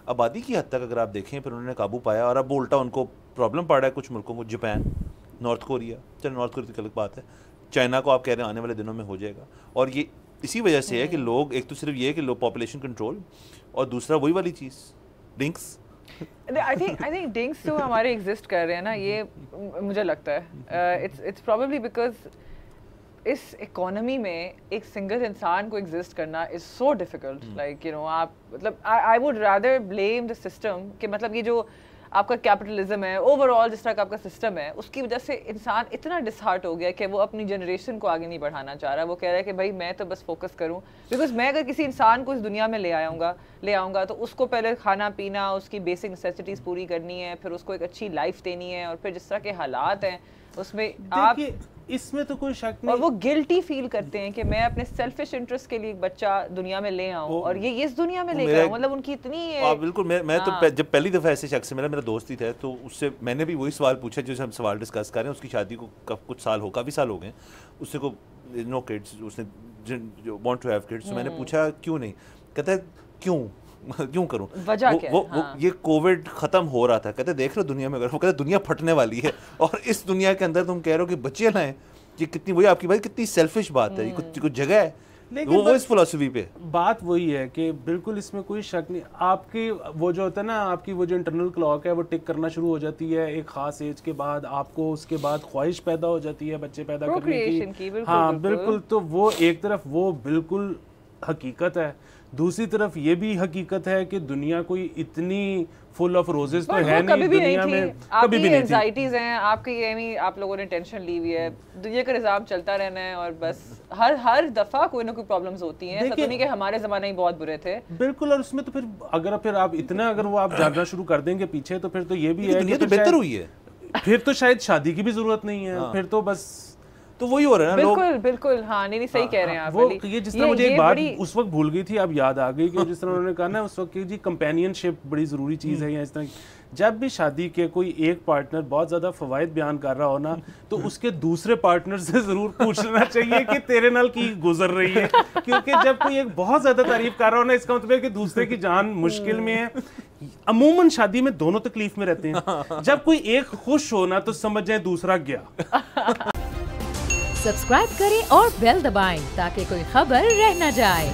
آبادی کی حد تک اگر آپ دیکھیں پھر انہوں نے قابو پایا, اور اب وہ الٹا ان کو پرابلم پڑ رہا ہے کچھ ملکوں کو, جاپان, نارتھ کوریا, چلو نارتھ کوریا کی الگ بات ہے, چائنا کو آپ کہہ رہے ہیں آنے والے دنوں میں ہو جائے گا. اور یہ اسی وجہ سے ہے کہ لوگ, ایک تو صرف یہ ہے کہ لوگ پاپولیشن کنٹرول, اور دوسرا وہی والی چیز ڈرنکس. I think ڈرنکس جو ہمارے ایگزسٹ کر رہے ہیں نا, یہ مجھے لگتا ہے it's probably because us economy میں ایک سنگل انسان کو ایگزسٹ کرنا از سو ڈیفیکلٹ. لائک آپ مطلب I would rather blame the system, کہ مطلب یہ جو آپ کا کیپٹلزم ہے اوور آل, جس طرح کا آپ کا سسٹم ہے, اس کی وجہ سے انسان اتنا ڈس ہارٹ ہو گیا کہ وہ اپنی جنریشن کو آگے نہیں بڑھانا چاہ رہا. وہ کہہ رہا ہے کہ بھائی میں تو بس فوکس کروں, بیکاز میں اگر کسی انسان کو اس دنیا میں لے آؤں گا تو اس کو پہلے کھانا پینا, اس کی بیسک نیسیسٹیز پوری کرنی ہے, پھر اس کو ایک اچھی لائف دینی ہے, اور پھر جس طرح کے حالات ہیں اس میں آپ, اس میں تو کوئی شک نہیں, اور وہ گلٹی فیل کرتے ہیں کہ میں اپنے سیلفش انٹرسٹ کے لیے ایک بچہ دنیا میں لے آؤں, اور یہ اس دنیا میں لے کر آؤں. مطلب ان کی اتنی, بالکل. میں تو جب پہلی دفعہ ایسے شخص سے میرا دوست ہی تھا, تو اس سے میں نے بھی وہی سوال پوچھا جو ہم سوال ڈسکس کر رہے ہیں. اس کی شادی کو کچھ سال کافی سال ہو گئے, اس سے کو نو کڈس, اس نے وانٹ ٹو ہیو کڈس. میں نے پوچھا کیوں نہیں, کہتا ہے کیوں کروں, یہ کووڈ ختم ہو رہا تھا, کہتے دیکھ رہے دنیا میں, وہ کہتے دنیا پھٹنے والی ہے, اور اس دنیا کے اندر تم کہہ رہے ہو کہ بچے لائیں, یہ کتنی, وہی آپ کی بات کتنی سیلفش بات ہے, یہ کچھ جگہ ہے. وہ اس فلسفی پہ بات وہی ہے کہ بالکل اس میں کوئی شک نہیں. آپ کی وہ جو ہوتا ہے نا, آپ کی وہ جو انٹرنل کلاک ہے وہ ٹک کرنا شروع ہو جاتی ہے ایک خاص ایج کے بعد. آپ کو اس کے بعد خواہش پیدا ہو جاتی ہے بچے پیدا کرنے کی. ہاں بالکل. تو وہ ایک طرف وہ بالکل حقیقت ہے, دوسری طرف یہ بھی حقیقت ہے کہ دنیا کوئی اتنی فل آف روزز تو ہے نہیں دنیا میں, کبھی بھی نہیں. اینزائٹیز ہیں آپ کی, آپ لوگوں نے ٹینشن لی ہوئی ہے, دنیا کا نظام چلتا رہنا ہے, اور بس ہر دفعہ کوئی نہ کوئی پرابلمز ہوتی ہیں. ایسا تو نہیں کہ ہمارے زمانے ہی بہت برے تھے. بالکل. اور اس میں تو پھر آپ اتنا اگر وہ آپ جاننا شروع کر دیں گے پیچھے, تو پھر تو یہ بھی ہے دنیا تو بہتر ہوئی ہے, پھر تو شاید شادی کی بھی ضرورت نہیں ہے, پھر تو بس تو وہی ہو رہا ہے نا. بالکل بالکل. ہاں نہیں صحیح کہہ رہے ہیں آپ. وہ یہ جس طرح مجھے ایک بات اس وقت بھول گئی تھی, اب یاد آ گئی, کہ جس طرح انہوں نے کہا نا اس وقت کہ جی کمپینین شپ بڑی ضروری چیز ہے, یا اس طرح جب بھی شادی کے کوئی ایک پارٹنر بہت زیادہ فوائد بیان کر رہا ہو نا, تو اس کے دوسرے پارٹنر سے ضرور پوچھ لینا چاہیے کہ تیرے نال کی گزر رہی ہے, کیونکہ جب کوئی ایک بہت زیادہ تعریف کر رہا ہو نا, اس کا مطلب ہے کہ دوسرے کی جان مشکل میں ہے. عموماً شادی میں دونوں تکلیف میں رہتے ہیں, جب کوئی ایک خوش ہو نا تو سمجھ جائیں دوسرا گیا. سبسکرائب کریں اور بیل دبائیں تاکہ کوئی خبر رہ نہ جائے.